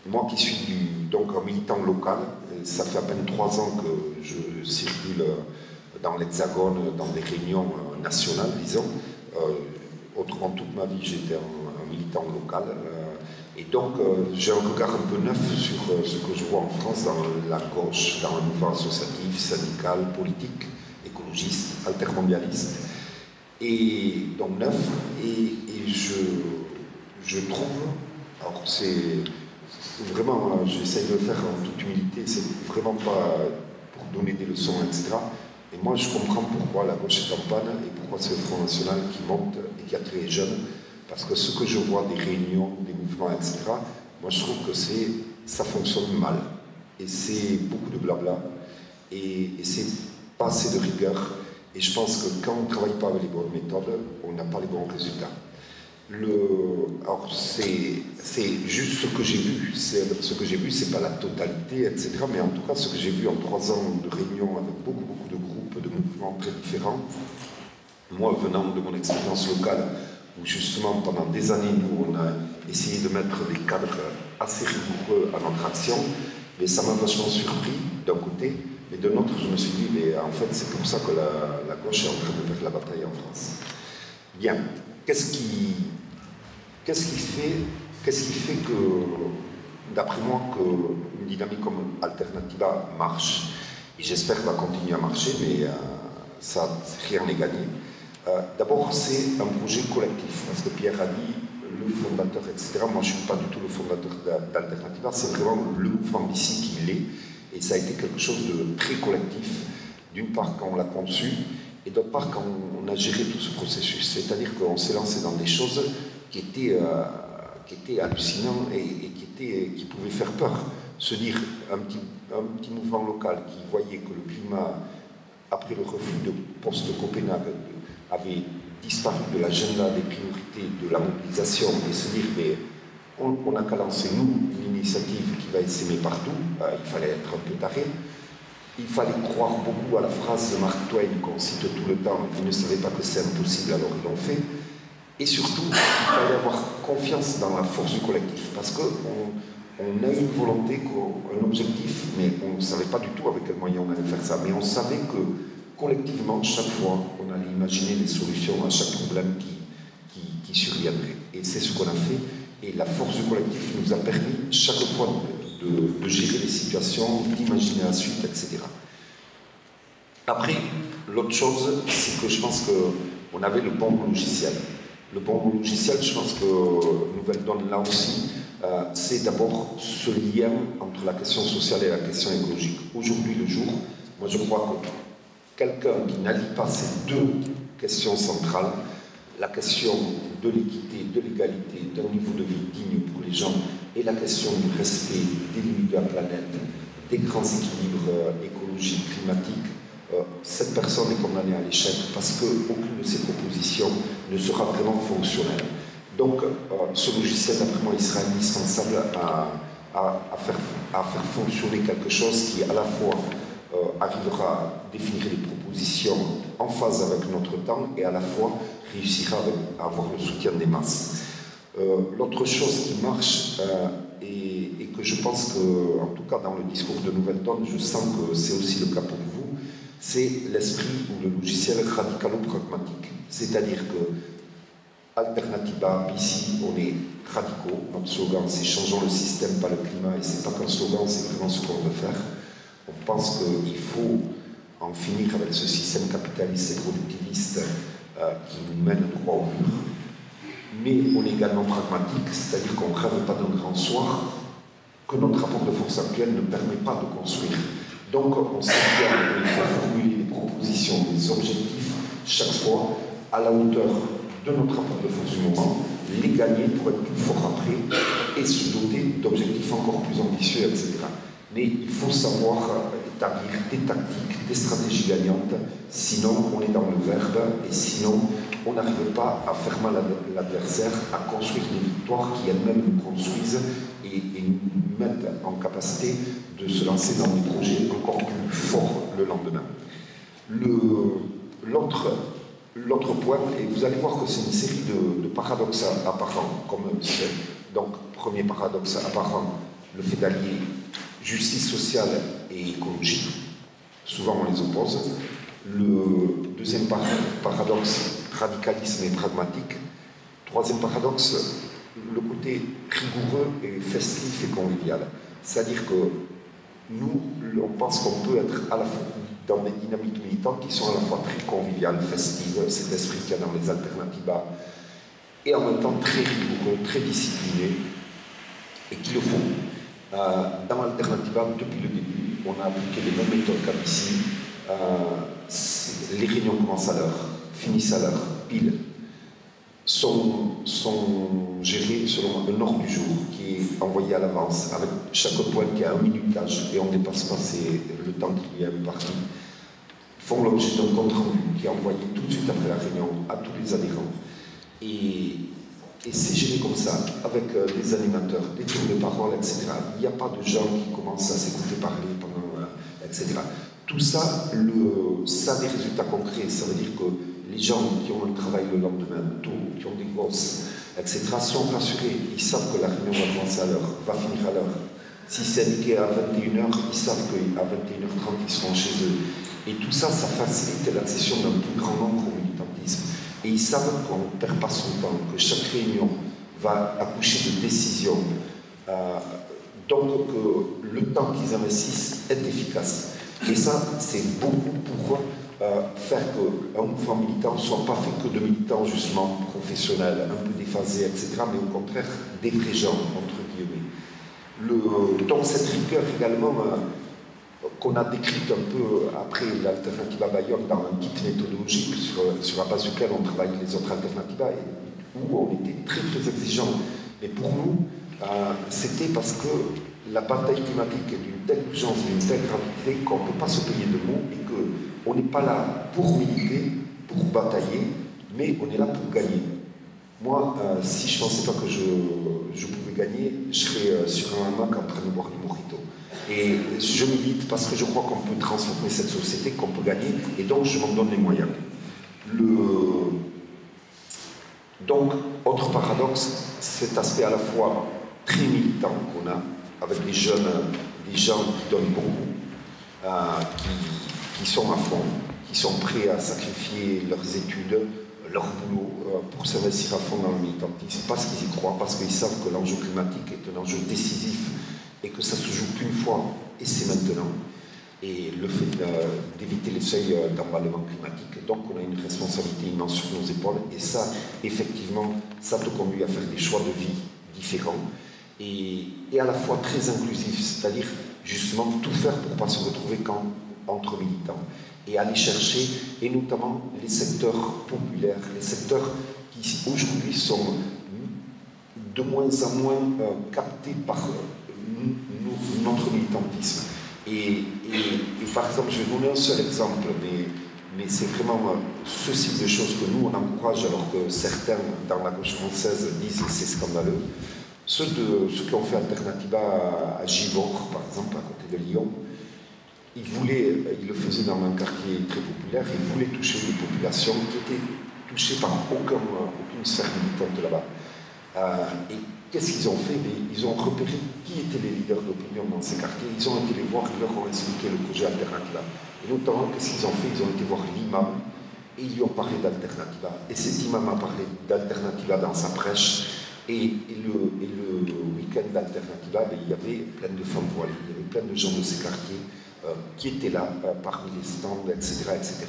moi qui suis donc un militant local, ça fait à peine 3 ans que je circule dans l'Hexagone, dans des réunions nationales, disons. Autrement, toute ma vie, j'étais un militant local. Et donc, j'ai un regard un peu neuf sur ce que je vois en France dans la gauche, dans le mouvement associatif, syndical, politique, écologiste, altermondialiste. Et donc neuf, et je trouve, alors c'est vraiment, j'essaye de le faire en toute humilité, c'est vraiment pas pour donner des leçons, etc. Et moi, je comprends pourquoi la gauche est en panne et pourquoi c'est le Front National qui monte et qui attire les jeunes. Parce que ce que je vois des réunions, des mouvements, etc., moi, je trouve que ça fonctionne mal. Et c'est beaucoup de blabla. Et c'est pas assez de rigueur. Et je pense que quand on ne travaille pas avec les bonnes méthodes, on n'a pas les bons résultats. Alors, c'est juste ce que j'ai vu. Ce que j'ai vu, c'est pas la totalité, etc. Mais en tout cas, ce que j'ai vu en 3 ans de réunions avec beaucoup de groupes, de mouvements très différents, moi, venant de mon expérience locale, où justement, pendant des années, nous, on a essayé de mettre des cadres assez rigoureux à notre action, mais ça m'a vachement surpris, d'un côté, mais de l'autre, je me suis dit, mais en fait, c'est pour ça que la gauche est en train de perdre la bataille en France. Bien, qu'est-ce qui fait que, d'après moi, qu'une dynamique comme Alternativa marche? Et j'espère qu'elle va continuer à marcher, mais ça, rien n'est gagné. D'abord, c'est un projet collectif, parce que Pierre a dit, le fondateur, etc. Moi, je ne suis pas du tout le fondateur d'Alternativa, c'est vraiment le mouvement d'ici qui l'est, et ça a été quelque chose de très collectif, d'une part quand on l'a conçu, et d'autre part quand on a géré tout ce processus. C'est-à-dire qu'on s'est lancé dans des choses qui étaient hallucinantes et qui pouvaient faire peur. Se dire, un petit mouvement local qui voyait que le climat, après le refus de post-Copenhague, avait disparu de l'agenda des priorités de la mobilisation et se dire, mais on n'a qu'à lancer, nous, une initiative qui va s'aimer partout. Il fallait être un peu taré. Il fallait croire beaucoup à la phrase de Mark Twain qu'on cite tout le temps. Ils ne savaient pas que c'est impossible, alors ils l'ont fait. Et surtout, il fallait avoir confiance dans la force du collectif, parce qu'on a une volonté, un objectif, mais on ne savait pas du tout avec quels moyens on allait faire ça. Mais on savait que collectivement, chaque fois, on allait imaginer des solutions à chaque problème qui surviendrait. Et c'est ce qu'on a fait. Et la force du collectif nous a permis chaque fois de gérer les situations, d'imaginer la suite, etc. Après, l'autre chose, c'est que je pense qu'on avait le bon logiciel. Le bon logiciel, je pense que Nouvelle Donne, là aussi, c'est d'abord ce lien entre la question sociale et la question écologique. Aujourd'hui, le jour, moi je crois que quelqu'un qui n'allie pas ces deux questions centrales, la question de l'équité, de l'égalité, d'un niveau de vie digne pour les gens, et la question du respect des limites de la planète, des grands équilibres écologiques, climatiques, cette personne est condamnée à l'échec parce qu'aucune de ses propositions ne sera vraiment fonctionnelle. Donc, ce logiciel, d'après moi, il sera indispensable à faire fonctionner quelque chose qui, à la fois, arrivera à définir les propositions en phase avec notre temps et à la fois réussira à avoir le soutien des masses. L'autre chose qui marche et que je pense que, en tout cas dans le discours de Nouvelle Donne, je sens que c'est aussi le cas pour vous, c'est l'esprit ou le logiciel radicalo-pragmatique. C'est-à-dire que Alternativa, ici, on est radicaux. Notre slogan, c'est « Changeons le système, pas le climat ». Et c'est pas qu'un slogan, c'est vraiment ce qu'on veut faire. On pense qu'il faut en finir avec ce système capitaliste et productiviste qui nous mène droit au mur. Mais on est également pragmatique, c'est-à-dire qu'on ne rêve pas d'un grand soir, que notre rapport de force actuel ne permet pas de construire. Donc on sait bien qu'il faut formuler des propositions, des objectifs, chaque fois, à la hauteur de notre rapport de force du moment, les gagner pour être plus fort après et se doter d'objectifs encore plus ambitieux, etc. Mais il faut savoir établir des tactiques, des stratégies gagnantes, sinon on est dans le verbe et sinon on n'arrive pas à faire mal à l'adversaire, à construire des victoires qui elles-mêmes nous construisent et nous mettent en capacité de se lancer dans des projets encore plus forts le lendemain. L'autre point, et vous allez voir que c'est une série de paradoxes apparents, comme c'est donc premier paradoxe apparent, le fait d'allier justice sociale et écologie. Souvent on les oppose. Le deuxième paradoxe, radicalisme et pragmatique. Troisième paradoxe, le côté rigoureux et festif et convivial. C'est-à-dire que nous, on pense qu'on peut être à la fois dans des dynamiques militantes qui sont à la fois très conviviales, festives, cet esprit qu'il y a dans les alternatives, et en même temps très rigoureux, très discipliné, et qu'il le faut. Dans l'alternativa, depuis le début, on a appliqué les mêmes méthodes qu'ici. Les réunions commencent à l'heure, finissent à l'heure, pile. Sont gérées selon un ordre du jour qui est envoyé à l'avance, avec chaque point qui a un minutage, et on ne dépasse pas le temps qui est imparti. Font l'objet d'un compte rendu qui est envoyé tout de suite après la réunion à tous les adhérents. Et c'est géré comme ça, avec des animateurs, des tours de parole, etc. Il n'y a pas de gens qui commencent à s'écouter parler pendant, etc. Tout ça, ça a des résultats concrets. Ça veut dire que les gens qui ont un travail le lendemain, qui ont des gosses, etc., sont rassurés. Ils savent que la réunion va commencer à l'heure, va finir à l'heure. Si c'est indiqué à 21h, ils savent qu'à 21h30, ils seront chez eux. Et tout ça, ça facilite l'accession d'un plus grand nombre au militantisme. Et ils savent qu'on ne perd pas son temps, que chaque réunion va accoucher de décisions. Donc que le temps qu'ils investissent est efficace. Et ça, c'est beaucoup pour faire qu'un mouvement militant ne soit pas fait que de militants justement professionnels, un peu déphasés, etc., mais au contraire des vrais gens, entre guillemets. Donc cette rigueur également, qu'on a décrite un peu après l'alternativa Bayonne dans un kit méthodologique sur la base duquel on travaille les autres alternativas, où on était très très exigeants. Mais pour nous, c'était parce que la bataille climatique est d'une telle urgence, d'une telle gravité qu'on ne peut pas se payer de mots et qu'on n'est pas là pour militer, pour batailler, mais on est là pour gagner. Moi, si je ne pensais pas que je pouvais gagner, je serais sur un hamac en train de boire du mojito. Et je milite parce que je crois qu'on peut transformer cette société, qu'on peut gagner, et donc je m'en donne les moyens. Donc, autre paradoxe, cet aspect à la fois très militant qu'on a, avec des jeunes, des gens qui donnent beaucoup, qui sont à fond, qui sont prêts à sacrifier leurs études, leur boulot, pour s'investir à fond dans le militantisme, parce qu'ils y croient, parce qu'ils savent que l'enjeu climatique est un enjeu décisif et que ça se joue qu'une fois, et c'est maintenant. Et le fait d'éviter les seuils d'emballement climatique, donc on a une responsabilité immense sur nos épaules, et ça, effectivement, ça te conduit à faire des choix de vie différents, et à la fois très inclusifs, c'est-à-dire justement tout faire pour ne pas se retrouver qu'entre militants, et aller chercher, et notamment les secteurs populaires, les secteurs qui aujourd'hui sont de moins en moins captés par notre militantisme. Et par exemple, je vais donner un seul exemple, mais c'est vraiment ce type de choses que nous, on encourage, alors que certains, dans la gauche française, disent que c'est scandaleux. Ceux qui ont fait Alternativa à Givors, par exemple, à côté de Lyon, ils le faisaient dans un quartier très populaire, ils voulaient toucher une population qui était touchée par aucune sphère militante là-bas. Et qu'est-ce qu'ils ont fait? Ils ont repéré qui étaient les leaders d'opinion dans ces quartiers, ils ont été les voir, ils leur ont expliqué le projet Alternativa. Et notamment, qu'est-ce qu'ils ont fait? Ils ont été voir l'imam et ils lui ont parlé d'Alternativa. Et cet imam a parlé d'Alternativa dans sa prêche. Et le week-end d'Alternativa, il y avait plein de femmes voilées, il y avait plein de gens de ces quartiers qui étaient là, parmi les stands, etc. etc.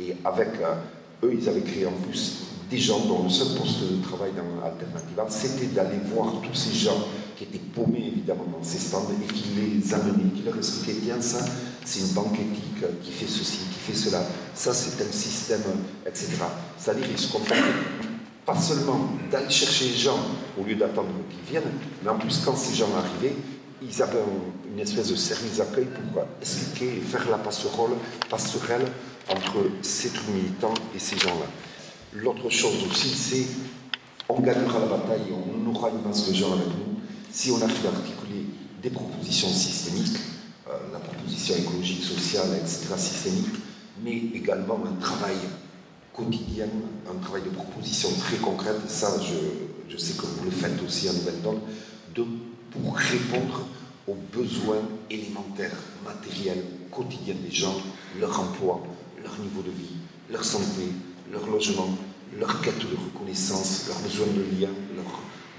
Et avec eux, ils avaient créé en plus des gens dont le seul poste de travail dans Alternativa, c'était d'aller voir tous ces gens qui étaient paumés évidemment dans ces stands et qui les amenaient, qui leur expliquaient bien ça, c'est une banque éthique qui fait ceci, qui fait cela, ça c'est un système, etc. C'est-à-dire qu'ils se contentaient pas seulement d'aller chercher les gens au lieu d'attendre qu'ils viennent, mais en plus quand ces gens arrivaient, ils avaient une espèce de service d'accueil pour expliquer et faire la passerelle entre ces trucs militants et ces gens-là. L'autre chose aussi, c'est on gagnera la bataille, on aura une masse de gens avec nous si on arrive à articuler des propositions systémiques, la proposition écologique, sociale, etc., systémique, mais également un travail quotidien, un travail de proposition très concrète, ça je sais que vous le faites aussi à Nouvelle-Donne, pour répondre aux besoins élémentaires, matériels, quotidiens des gens, leur emploi, leur niveau de vie, leur santé, leur logement, leur quête de reconnaissance, leur besoin de lien,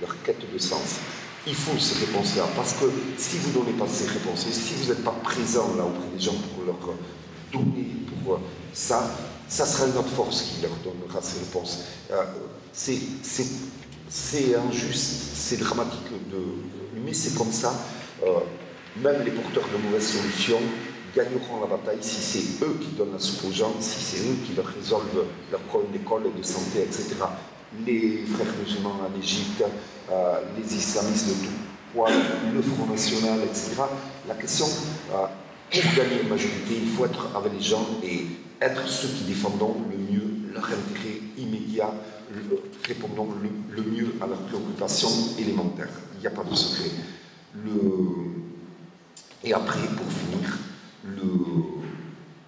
leur quête de sens. Il faut ces réponses-là, parce que si vous ne donnez pas ces réponses, et si vous n'êtes pas présent là auprès des gens pour leur donner, pour ça sera une autre force qui leur donnera ces réponses. C'est injuste, c'est dramatique, mais c'est comme ça. Même les porteurs de mauvaises solutions gagneront la bataille si c'est eux qui donnent la soupe aux gens, si c'est eux qui leur résolvent leurs problèmes d'école et de santé, etc. Les frères musulmans en Égypte, les islamistes de tout poil, le Front National, etc. La question, pour gagner une majorité, il faut être avec les gens et être ceux qui défendront le mieux leur intérêt immédiat, répondant le mieux à leurs préoccupations élémentaires. Il n'y a pas de secret. Et après, pour finir,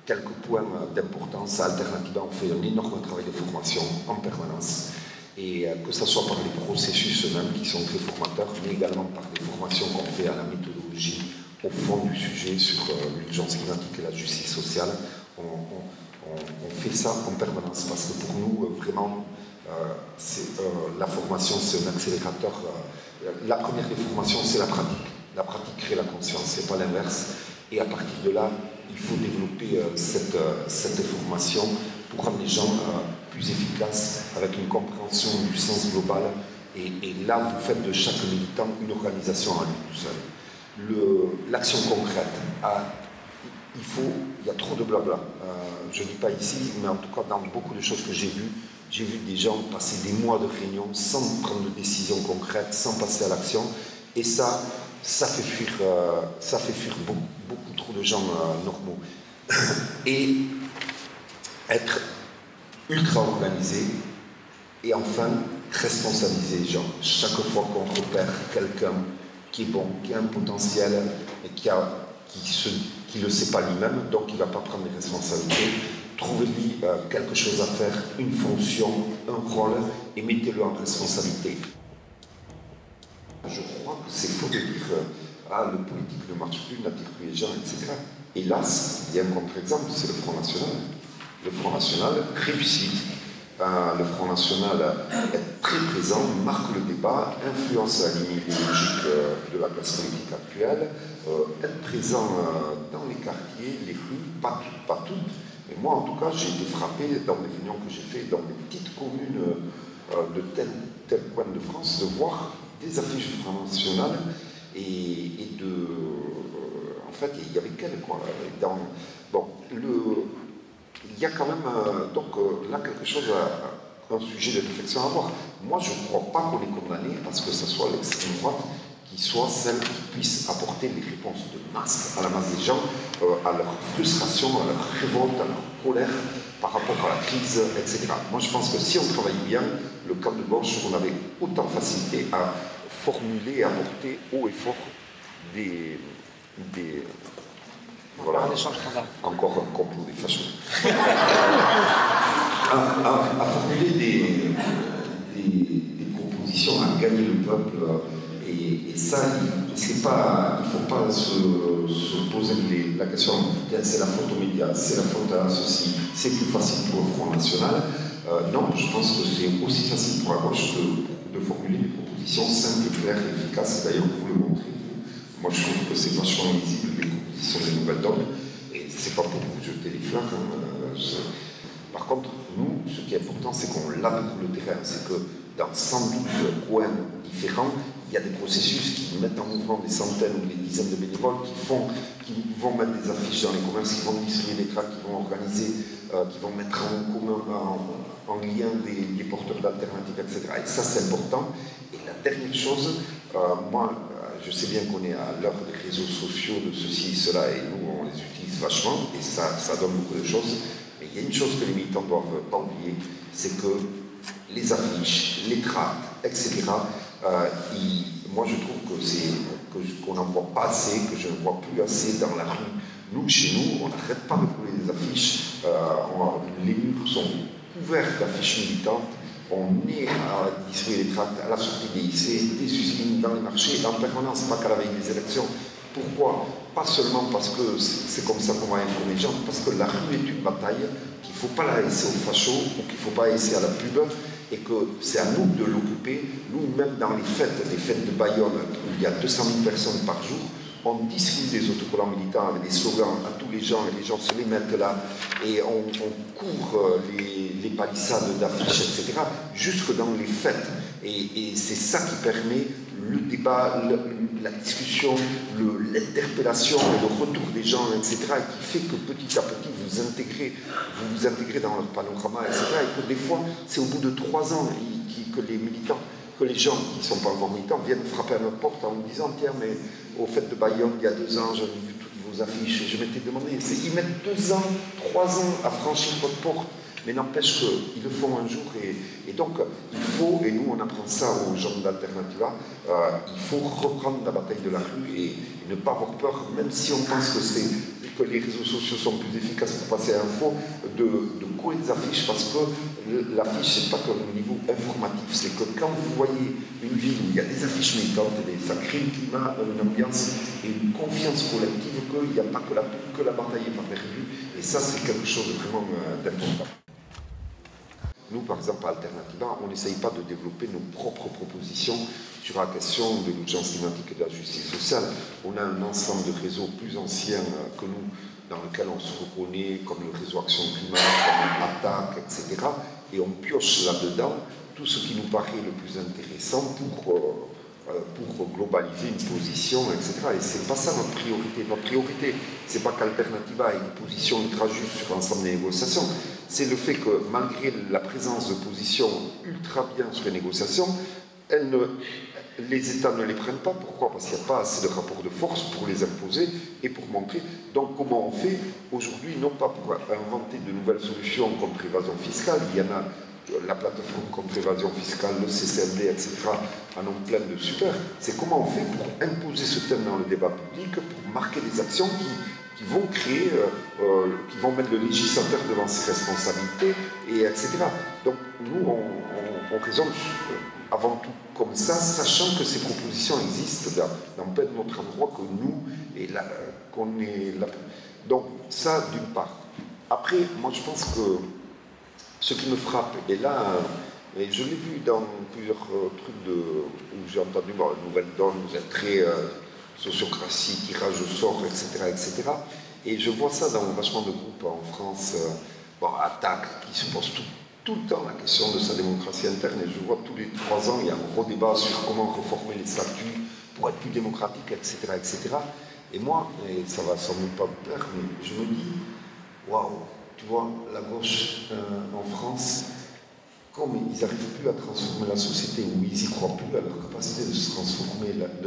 quelques points d'importance. Alternativa, on fait un énorme travail de formation en permanence, et que ce soit par les processus eux-mêmes qui sont très formateurs, mais également par des formations qu'on fait à la méthodologie, au fond du sujet sur l'urgence climatique et la justice sociale. On fait ça en permanence parce que pour nous, vraiment, la formation, c'est un accélérateur. La première des formations, c'est la pratique. La pratique crée la conscience, c'est pas l'inverse. Et à partir de là, il faut développer cette formation pour rendre les gens plus efficaces, avec une compréhension du sens global. Et là, vous faites de chaque militant une organisation à lui tout seul. L'action concrète, il y a trop de blabla. Je ne dis pas ici, mais en tout cas, dans beaucoup de choses que j'ai vu des gens passer des mois de réunion sans prendre de décision concrète, sans passer à l'action. Et ça fait fuir beaucoup trop de gens normaux. Et être ultra organisé et enfin responsabiliser les gens. Chaque fois qu'on repère quelqu'un qui est bon, qui a un potentiel et qui ne le sait pas lui-même, donc il ne va pas prendre les responsabilités, trouvez-lui quelque chose à faire, une fonction, un rôle, et mettez-le en responsabilité. Je crois que c'est faux de dire le politique ne marche plus, n'attire plus les gens, etc. Hélas, il y a un contre-exemple, c'est le Front National. Le Front National réussit. Le Front National est très présent, marque le débat, influence la ligne idéologique de la classe politique actuelle, être présent dans les quartiers, les rues, pas toutes. Mais moi, en tout cas, j'ai été frappé dans des réunions que j'ai faites dans des petites communes de tel coin de France, de voir des affiches du Front National et en fait, il y avait qu'elle, quoi. Il y a quand même là quelque chose, un sujet de réflexion à avoir. Moi, je ne crois pas qu'on est condamné parce que ce soit l'extrême droite qui soit celle qui puisse apporter les réponses de masse à la masse des gens, à leur frustration, à leur révolte, à leur colère par rapport à la crise, etc. Moi, je pense que si on travaille bien, le camp de gauche, on avait autant de facilité à formuler, à porter haut et fort voilà, encore un complot des fachos. à formuler des propositions, à gagner le peuple. Et ça, il ne faut pas se poser la question, c'est la faute aux médias, c'est la faute à ceci, c'est plus facile pour le Front National. Non, je pense que c'est aussi facile pour la gauche de formuler des propositions simples, claires et efficaces. D'ailleurs, vous le montrez. Moi, je trouve que c'est vachement lisible, les propositions des nouvelles donnes. Et c'est pas pour vous jeter les fleurs. Par contre, nous, ce qui est important, c'est qu'on lave le terrain. C'est que dans 112 coins différents, il y a des processus qui mettent en mouvement des centaines ou des dizaines de bénévoles qui vont mettre des affiches dans les commerces, qui vont distribuer des tracts, qui vont organiser, qui vont mettre en commun, en lien des porteurs d'alternatives, etc. Et ça, c'est important. Et la dernière chose, moi, je sais bien qu'on est à l'heure des réseaux sociaux, de ceci et cela, et nous, on les utilise vachement, et ça donne beaucoup de choses. Mais il y a une chose que les militants ne doivent pas oublier, c'est que les affiches, les tracts, etc., moi je trouve qu'on n'en voit pas assez, que je ne vois plus assez dans la rue. Nous, chez nous, on n'arrête pas de coller des affiches, les murs sont couverts d'affiches militantes, on est à distribuer les tracts à la sortie des lycées, des usines, dans les marchés, en permanence, pas qu'à la veille des élections. Pourquoi? Pas seulement parce que c'est comme ça qu'on va informer les gens, parce que la rue est une bataille qu'il ne faut pas la laisser aux fachos ou qu'il ne faut pas laisser à la pub et que c'est à nous de l'occuper. Nous, même dans les fêtes de Bayonne, où il y a 200 000 personnes par jour, on distribue des autocollants militants avec des slogans à tous les gens et les gens se les mettent là et on court les palissades d'affiches, etc., jusque dans les fêtes. Et c'est ça qui permet le débat, la discussion, l'interpellation et le retour des gens, etc., et qui fait que petit à petit vous vous intégrez dans leur panorama, etc., et que des fois, c'est au bout de 3 ans que les militants, que les gens qui ne sont pas encore militants viennent frapper à notre porte en nous disant « Tiens, mais au fait de Bayonne, il y a 2 ans, j'avais vu toutes vos affiches, et je m'étais demandé, ils mettent 2 ans, 3 ans à franchir votre porte. Mais n'empêche qu'ils le font un jour, et donc il faut, et nous on apprend ça aux gens d'Alternativa, il faut reprendre la bataille de la rue et ne pas avoir peur, même si on pense que les réseaux sociaux sont plus efficaces pour passer à l'info, de courir des affiches, parce que l'affiche, c'est pas qu'au niveau informatif, c'est que quand vous voyez une ville où il y a des affiches militantes, ça crée un climat, une ambiance et une confiance collective qu'il n'y a pas que la bataille est pas perdue, et ça c'est quelque chose de vraiment d'important. Nous, par exemple, à Alternativa, on n'essaye pas de développer nos propres propositions sur la question de l'urgence climatique et de la justice sociale. On a un ensemble de réseaux plus anciens que nous, dans lequel on se reconnaît, comme le réseau Action Climat, comme ATTAC, etc. Et on pioche là-dedans tout ce qui nous paraît le plus intéressant pour globaliser une position, etc. Et c'est pas ça notre priorité. Notre priorité, c'est pas qu'Alternativa ait une position ultra juste sur l'ensemble des négociations, c'est le fait que malgré la présence de positions ultra bien sur les négociations, les États ne les prennent pas. Pourquoi? Parce qu'il n'y a pas assez de rapports de force pour les imposer et pour montrer. Donc comment on fait aujourd'hui, non pas pour inventer de nouvelles solutions contre l'évasion fiscale, il y en a la plateforme contre l'évasion fiscale, le CCMD, etc., en ont plein de super. C'est comment on fait pour imposer ce thème dans le débat public, pour marquer des actions qui vont créer, qui vont mettre le législateur devant ses responsabilités, et etc. Donc nous, on raisonne avant tout comme ça, sachant que ces propositions existent dans plein d'autres endroits que nous, et là, qu'on est là. Donc ça, d'une part. Après, moi je pense que ce qui me frappe, et là, et je l'ai vu dans plusieurs trucs où j'ai entendu, bon, Nouvelle Donne, vous êtes très sociocratie, tirage au sort, etc., etc. Et je vois ça dans vachement de groupes en France, bon, ATTAC, qui se pose tout le temps la question de sa démocratie interne, et je vois tous les 3 ans, il y a un gros débat sur comment reformer les statuts pour être plus démocratique, etc., etc. Et moi, et ça va sans doute pas vous plaire, mais je me dis, waouh, tu vois, la gauche en France, comme ils n'arrivent plus à transformer la société, ou ils n'y croient plus à leur capacité de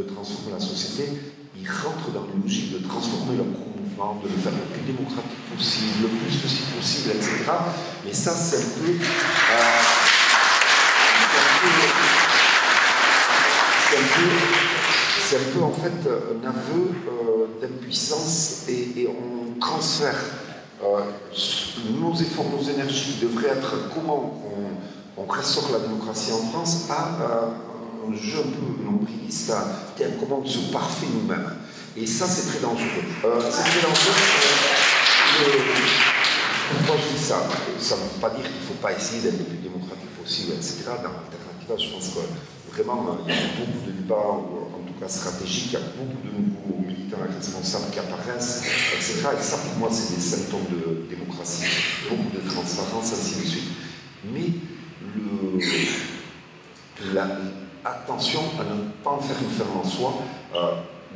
transformer la société, ils rentrent dans une logique de transformer leur mouvement, de le faire le plus démocratique possible, le plus ceci possible, etc. Mais ça, c'est un peu... c'est un peu en fait un aveu d'impuissance et on transfère nos efforts, nos énergies qui devraient être comment on restaure la démocratie en France à un jeu un peu nombriliste, à comment on se parfait nous-mêmes. Et ça, c'est très dangereux. C'est très dangereux. Pourquoi je dis ça? Ça ne veut pas dire qu'il ne faut pas essayer d'être le plus démocratique possible, etc. Dans l'Alternativa, je pense que vraiment, il y a beaucoup de débats, en tout cas stratégiques, il y a beaucoup de nouveaux militants et responsables qui apparaissent, etc. Et ça, pour moi, c'est des symptômes de démocratie, beaucoup de transparence, ainsi de suite. Mais attention à ne pas en faire une ferme en soi.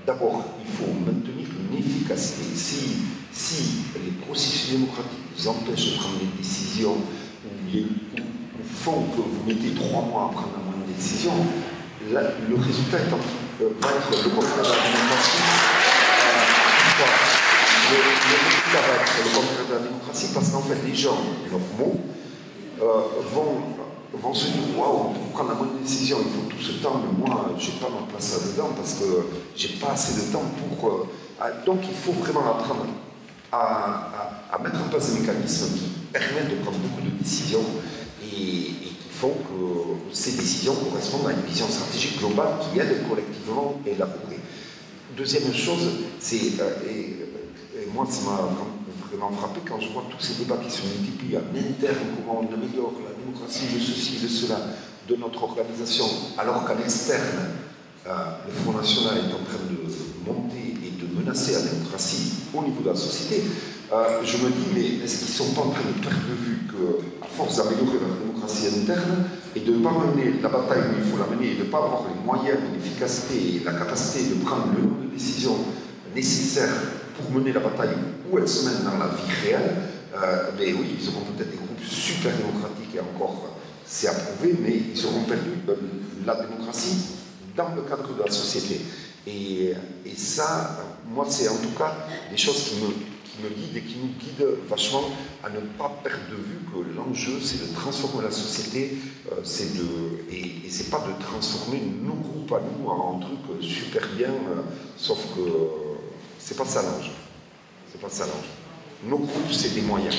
D'abord, il faut maintenir une efficacité. Si les processus démocratiques vous empêchent de prendre des décisions ou font que vous mettez 3 mois à prendre la moindre décision, le résultat va être le contraire de la démocratie. Le résultat va être le contraire de la démocratie parce qu'en fait, les gens normaux vont se dire waouh, pour prendre la bonne décision, il faut tout ce temps, mais moi, je n'ai pas ma place là-dedans parce que je n'ai pas assez de temps pour. Donc, il faut vraiment apprendre à mettre en place des mécanismes qui permettent de prendre beaucoup de décisions et qui font que ces décisions correspondent à une vision stratégique globale qui aide collectivement à élaborer. Deuxième chose, c'est, et moi ça m'a vraiment frappé quand je vois tous ces débats qui se multiplient en interne, comment on améliore la démocratie, de ceci, de cela, de notre organisation, alors qu'en externe, le Front National est en train de monter et de menacer la démocratie au niveau de la société. Je me dis, mais est-ce qu'ils ne sont pas en train de perdre de vue qu'à force d'améliorer leur démocratie interne et de ne pas mener la bataille où il faut la mener et de ne pas avoir les moyens, l'efficacité et la capacité de prendre le nombre de décisions nécessaires pour mener la bataille où elle se mène dans la vie réelle, mais oui, ils auront peut-être des groupes super démocratiques et encore, c'est approuvé, mais ils auront perdu la démocratie dans le cadre de la société. Et ça, moi, c'est en tout cas des choses qui me guident et qui nous guident vachement à ne pas perdre de vue que l'enjeu, c'est de transformer la société, et c'est pas de transformer nos groupes à nous en truc super bien, sauf que c'est pas ça l'enjeu. C'est pas ça l'enjeu. Nos groupes, c'est des moyens.